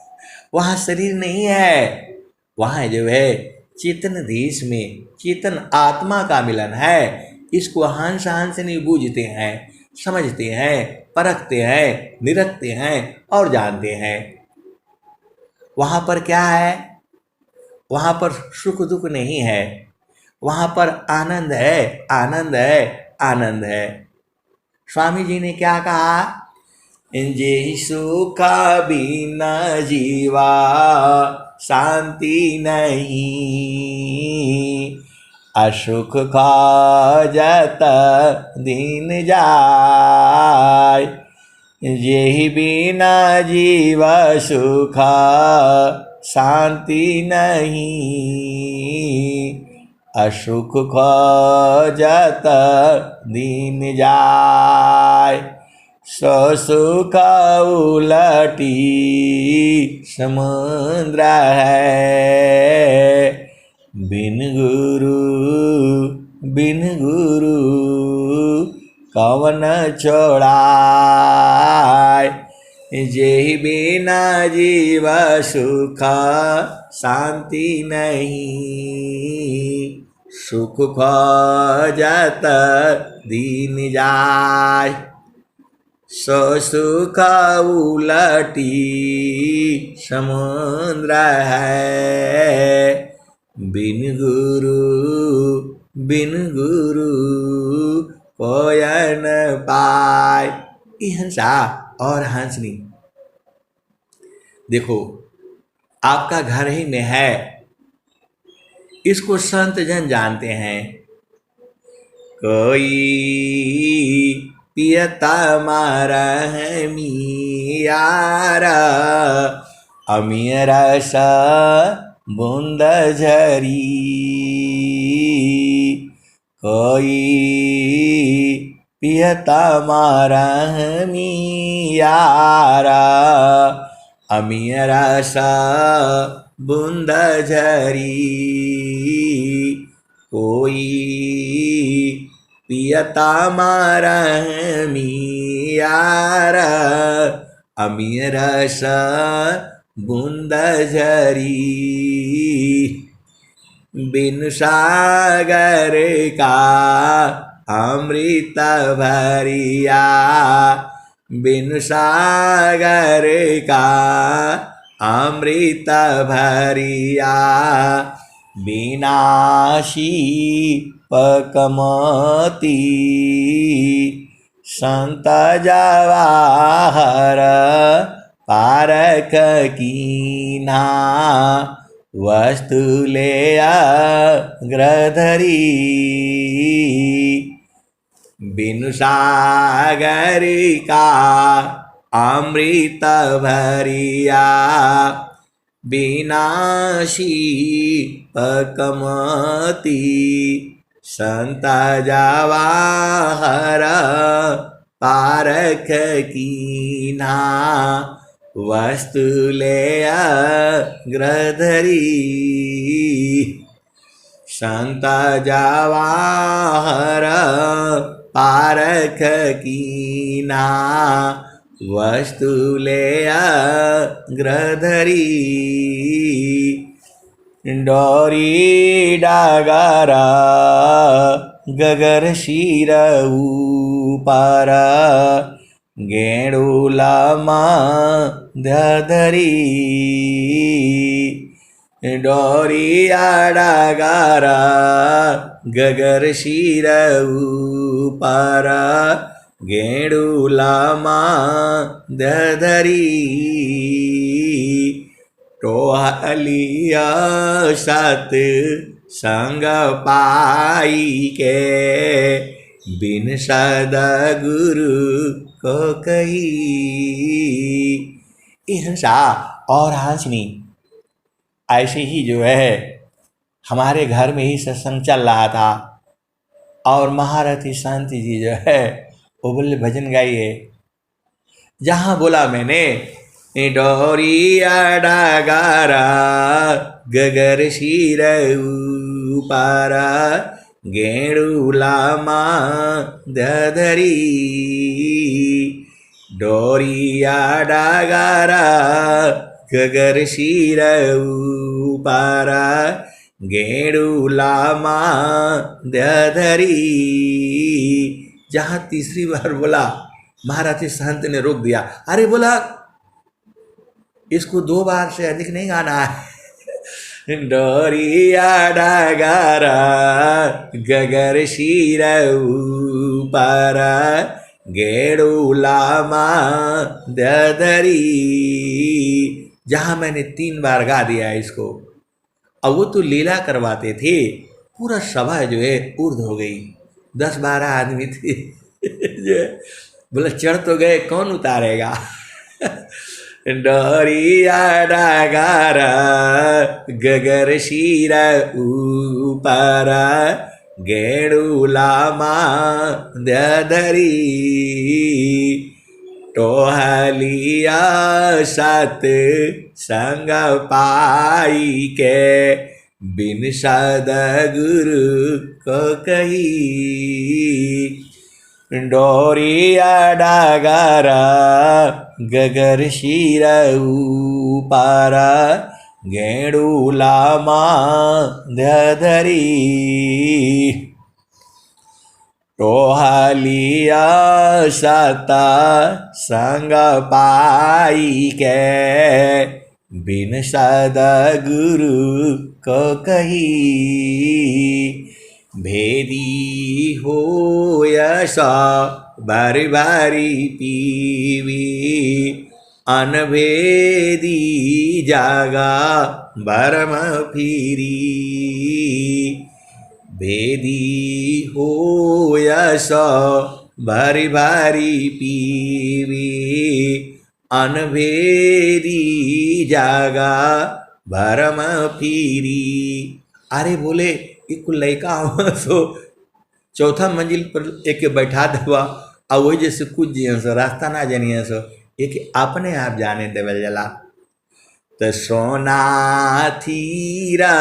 Speaker 1: वहाँ शरीर नहीं है, वहाँ जो है चेतन देश में चेतन आत्मा का मिलन है। इसको हंस हंसनी बूझते हैं, समझते हैं, परखते हैं, निरखते हैं और जानते हैं। वहाँ पर क्या है, वहाँ पर सुख दुख नहीं है, वहाँ पर आनंद है, आनंद है, आनंद है। स्वामी जी ने क्या कहा, जे सुख बिना जीवा शांति नहीं, असुख खोजत दिन जाय, जेहि बिना जीव सुख शांति नहीं, असुख खोजत दिन जाय, सो सुख उलटी समुद्र है, बिन गुरु कवन छोड़ाय, जेहि बिना जीव सुख शांति नहीं, सुख खोजत दिन जाय, सो सुख उलटी समुद्र है, बिन गुरु कोय न पाय। ये हंसा और हंसनी, देखो आपका घर ही में है, इसको संत जन जानते हैं। कोई पियता मारा है मियारा, अमीरा सा बूंद झरी, कोई पियता मारा है मियारा, अमीरा सा बूंद झरी, कोई पियता मारा है मियारा, अमीरा सा बूंद झरी, बिन सागर का अमृत भरिया, बिन सागर का अमृत भरिया, विनाशी पकमती संत जवाहर पारक कीन्हा, वस्तु ले अग्रधरी, बिनु सागर का अमृत भरिया, विनाशी पकमती संत जवाहर पारख कीन्हा, वस्तु ले अग्रधरी, संत जवाहर पारख कीन्हा, वस्तु ले अग्रधरी, डोरी डागरा गगर शिर ऊपर, गेणुला मध्यधरी, डोरिया डागरा गगर शिर ऊपर, गेणुला मध्यधरी, टोहलिया सत संग पाई के, बिन सद्गुरु को कही। हंसा और हंसनी ऐसे ही जो है हमारे घर में ही सत्संग चल रहा था और महारथी शांति जी जो है वो बोले भजन गाइए। जहाँ बोला मैंने डोरिया डागारा गगर शिर ऊपर, गेणुला मध्यधरी, डोरिया डागारा गगर शिर ऊपर, गेणुला मध्यधरी। जहाँ तीसरी बार बोला महाराज संत ने रोक दिया, अरे बोला इसको 2 बार से अधिक नहीं गाना है। डोरिया डागारा गगर शिर ऊपर, गेड़ुलामा ददरी। जहाँ मैंने 3 बार गा दिया है इसको। अब वो तो लीला करवाते थे, पूरा सभा जो है उर्द हो गई, 10-12 आदमी थे जो है बोला चढ़ तो गए, कौन उतारेगा। डोरिया डागारा गगर शीरा ऊपरा गेड़ुलामा ददरी। टोहलिया सत संग पाई के बिन सदगुरु को कही। डोरिया डागरा गगर शीर ऊपरा गेड़ुलामा ददरी। टोहलिया सता संग पाई के बिन सदगुरु को कही। भेदी हो यसा बारी बारी पीवी अनभेदी जागा भरम फिरी। भेदी हो यसा बारी बारी पीवी अनभेदी जागा भरम फिरी। अरे बोले एक लड़का सो चौथा मंजिल पर एक बैठा देवा और वही जैसे कुछ जियन सो रास्ता ना जानिए सो एक अपने आप जाने देवल जला। तो सोना थीरा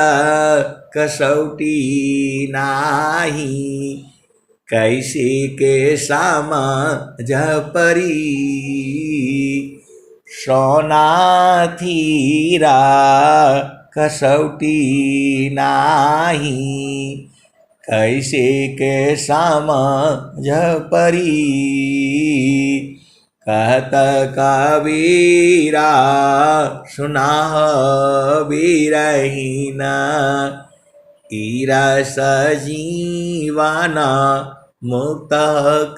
Speaker 1: कसौटी नाही कैसे के सामा जपरी। सोना थीरा कसौटी नाही कैसे के समझ परी। कहत कबीरा सुना बीरहीना ईरा सजीवाना मुक्त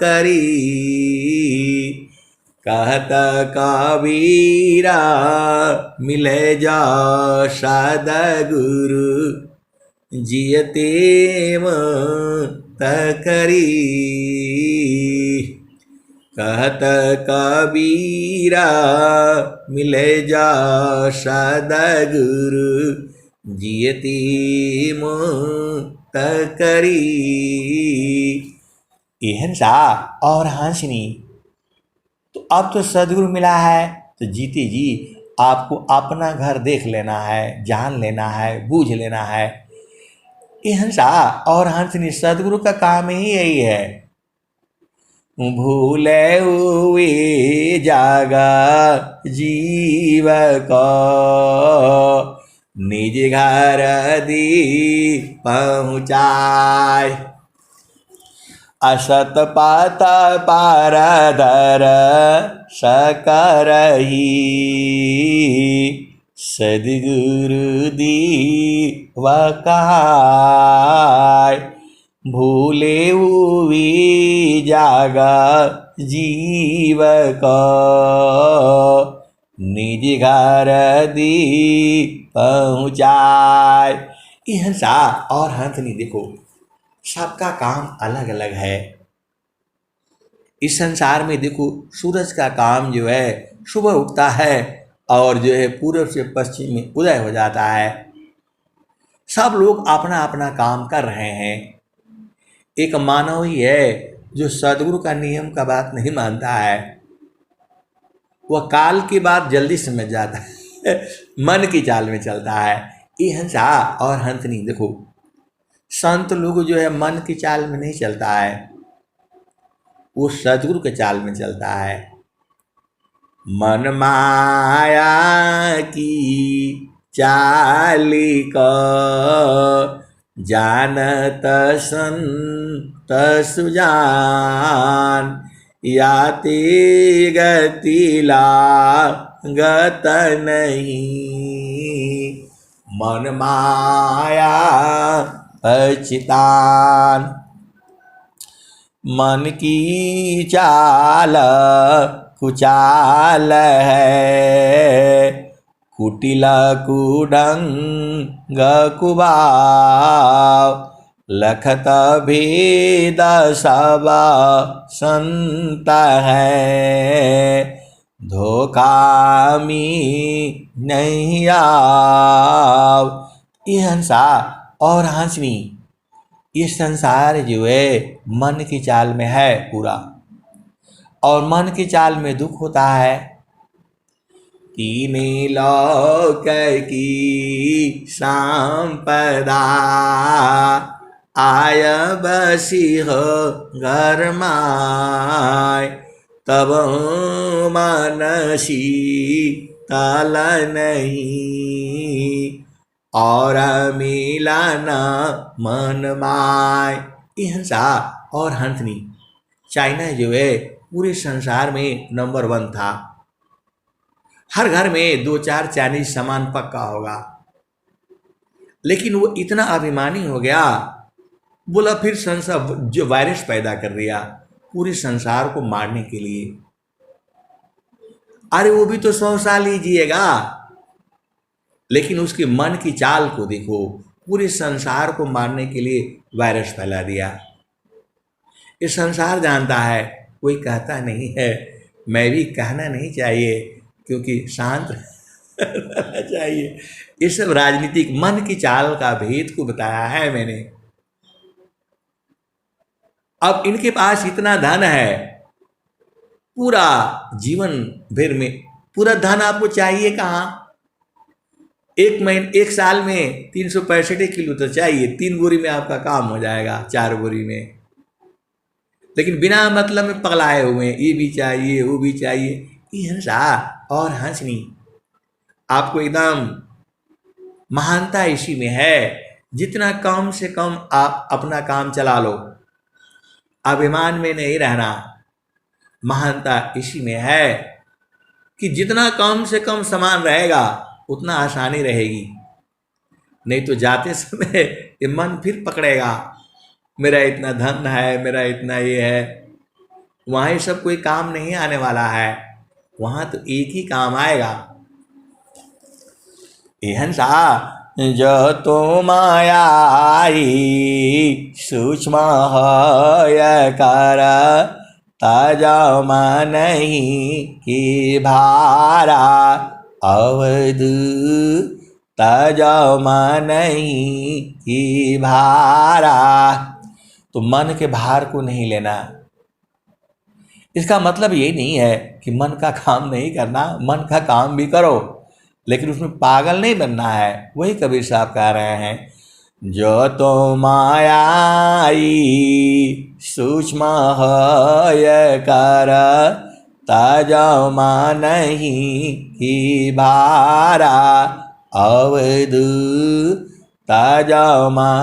Speaker 1: करी। कहत कबीरा मिले जा सदगुरु जियते तकरी। कहत कबीरा मिले जा सदगुरु जियते तकरी। हिंसा और हंसनी तो अब तो सदगुरु मिला है तो जीते जी आपको अपना घर देख लेना है, जान लेना है, बूझ लेना है। ये हंसा और हंसनी सदगुरु का काम ही यही है। भूले हुए जागा जीव को निज घर दी पहुँचाए। असत पात पारदर सकरही सदगुरु दी वकाय। भूले हुई जागा जीव को निज घर दी पहुँचाए। ये हंसा और हंसनी देखो सबका काम अलग अलग है। इस संसार में देखो सूरज का काम जो है सुबह उगता है और जो है पूर्व से पश्चिम में उदय हो जाता है। सब लोग अपना अपना काम कर रहे हैं। एक मानव ही है जो सदगुरु का नियम का बात नहीं मानता है। वह काल की बात जल्दी समझ जाता है, मन की चाल में चलता है। ये हंसा और हंसनी देखो संत लोग जो है मन की चाल में नहीं चलता है, वो सदगुरु के चाल में चलता है। मन माया की चाली को जानत संत सुजान याति गति लागत नहीं। मन माया पचितान मन की चाल कुचाल है, कुटिल कुडंग कुभाव, लखत भेद सब संत है, धोखामी नहीं आव। ये हंसा और हंसनी, ये संसार जो है मन की चाल में है पूरा, और मन की चाल में दुख होता है। तीने लोक की संपदा, आय बसी हो घर माय, तब मनसी तल नहीं, और मिलन मन माय। ये हंसा और हंसनी, चाइना जो है पूरे संसार में नंबर 1 था। हर घर में 2-4 चाइनीज सामान पक्का होगा, लेकिन वो इतना अभिमानी हो गया, बोला फिर संसार जो वायरस पैदा कर दिया पूरे संसार को मारने के लिए। अरे वो भी तो 100 साल ही जिएगा, लेकिन उसके मन की चाल को देखो, पूरे संसार को मारने के लिए वायरस फैला दिया। ये संसार जानता है, कोई कहता नहीं है। मैं भी कहना नहीं चाहिए, क्योंकि शांत रहना चाहिए। ये सब राजनीतिक मन की चाल का भेद को बताया है मैंने। अब इनके पास इतना धन है, पूरा जीवन भर में पूरा धन आपको चाहिए कहाँ? एक साल में 365 किलो तो चाहिए, 3 बोरी में आपका काम हो जाएगा, 4 बोरी में। लेकिन बिना मतलब में पगलाए हुए, ये भी चाहिए वो भी चाहिए। ये हंसा और हंसनी, आपको एकदम महानता इसी में है। जितना कम से कम आप अपना काम चला लो, अभिमान में नहीं रहना। महानता इसी में है कि जितना कम से कम सामान रहेगा उतना आसानी रहेगी। नहीं तो जाते समय ये मन फिर पकड़ेगा, मेरा इतना धन है, मेरा इतना ये है। वहाँ ये सब कोई काम नहीं आने वाला है, वहाँ तो एक ही काम आएगा। हंसा जो तो मायाई सूक्ष्म है कर, ताजा नहीं की भारा अवध, ताजा नहीं की भारा। तो मन के भार को नहीं लेना। इसका मतलब ये नहीं है कि मन का काम नहीं करना, मन का काम भी करो, लेकिन उसमें पागल नहीं बनना है। वही कबीर साहब कह रहे हैं, जो तो मायाई सूक्ष्म है कर, ताजा नहीं की भारा अवध, ताजा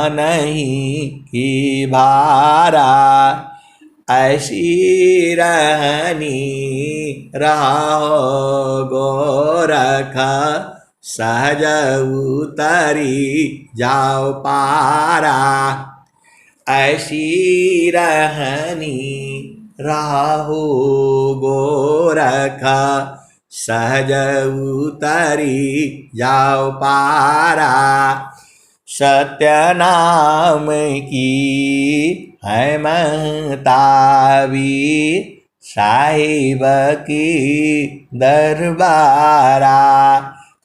Speaker 1: नहीं की भारा। ऐसी रहनी रहो गोरख, सहज उतरी जाओ पारा। ऐसी रहनी रहो गोरख, सहज उतरी जाओ पारा। सत्य नाम की है महतावी, साहिब की दरबारा।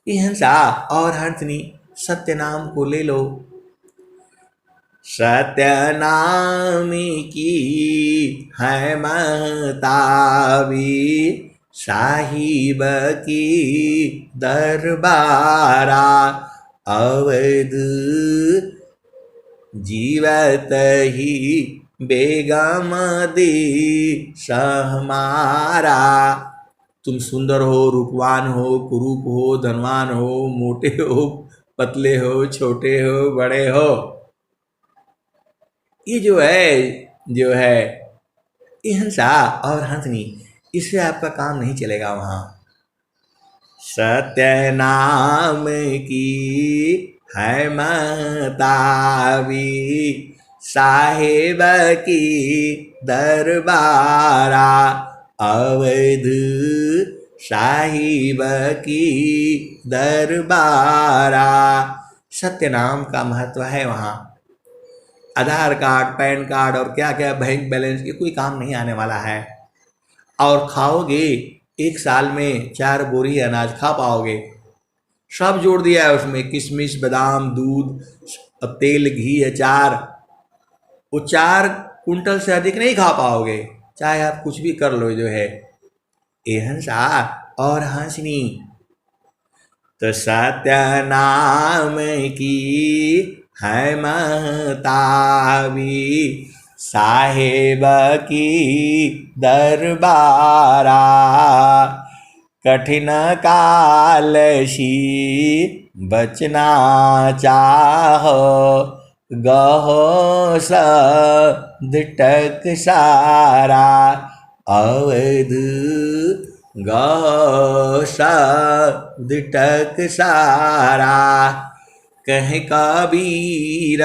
Speaker 1: हंसा और हंसनी, सत्य नाम को ले लो। सत्य नाम की है महतावी, साहिब की दरबारा। अवध जीवत ही बेगम दी सहमारा। तुम सुंदर हो, रूपवान हो, कुरूप हो, धनवान हो, मोटे हो, पतले हो, छोटे हो, बड़े हो, ये जो है ये हंसा और हंसनी, इससे आपका काम नहीं चलेगा वहाँ। सत्य नाम की है महतावी, साहिब की दरबारा, अवध साहिब की दरबारा। सत्य नाम का महत्व है वहाँ। आधार कार्ड, पैन कार्ड और क्या क्या बैंक बैलेंस, ये कोई काम नहीं आने वाला है। और खाओगे 1 साल में 4 बोरी अनाज खा पाओगे। सब जोड़ दिया है उसमें, किशमिश, बादाम, दूध, तेल, घी, अचार। वो 4 कुंटल से अधिक नहीं खा पाओगे, चाहे आप कुछ भी कर लो जो है। ए हंसा और हंसनी, तो सत्य नाम की है महताबी, साहेब की दरबारा। कठिन कालशी बचना चाहो, गहो सदिटक सारा, अवध गहो सदिटक सारा। कह कबीर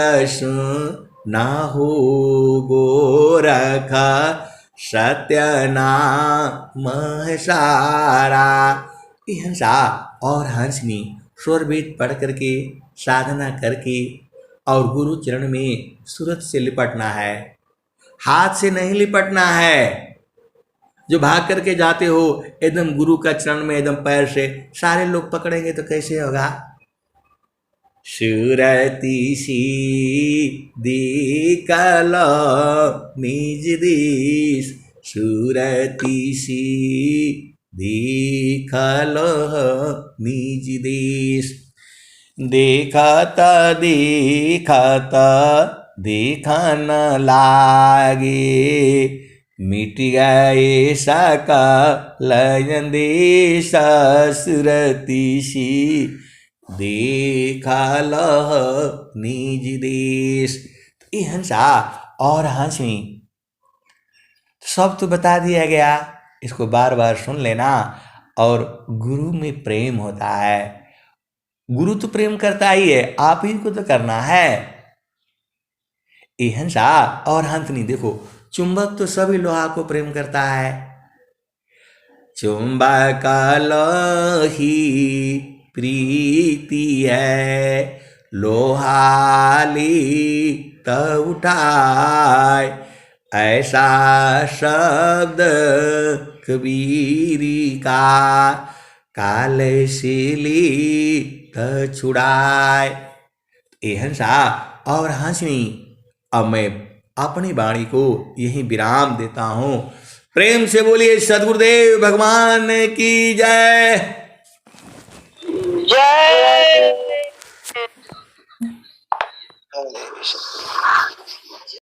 Speaker 1: ना हो गोरख, सत्य नाम सारा। हंसा और हंसनी स्वरवेद पढ़ करके, साधना करके और गुरु चरण में सूरत से लिपटना है, हाथ से नहीं लिपटना है। जो भाग करके जाते हो एकदम गुरु का चरण में, एकदम पैर से, सारे लोग पकड़ेंगे तो कैसे होगा। सुरती सी दिखलो निज देश, सुरती सी दिखलो निज देश। देखत देखत देखन लागे, मिट गए सकल देश, सुरती सी देखल निज देश। ये हंसा और हंसी सब तो बता दिया गया, इसको बार बार सुन लेना। और गुरु में प्रेम होता है, गुरु तो प्रेम करता ही है, आप ही को तो करना है। ये हंसा और हंसनी देखो, चुंबक तो सभी लोहा को प्रेम करता है। चुंबक लोही प्रीति है, लोहाली तब उठाए, ऐसा शब्द कबीरी का, काल सिली त छुड़ाए। ए हंसा और हंसनी, अब मैं अपनी वाणी को यही विराम देता हूँ। प्रेम से बोलिए सद्गुरुदेव भगवान की जय
Speaker 2: जय।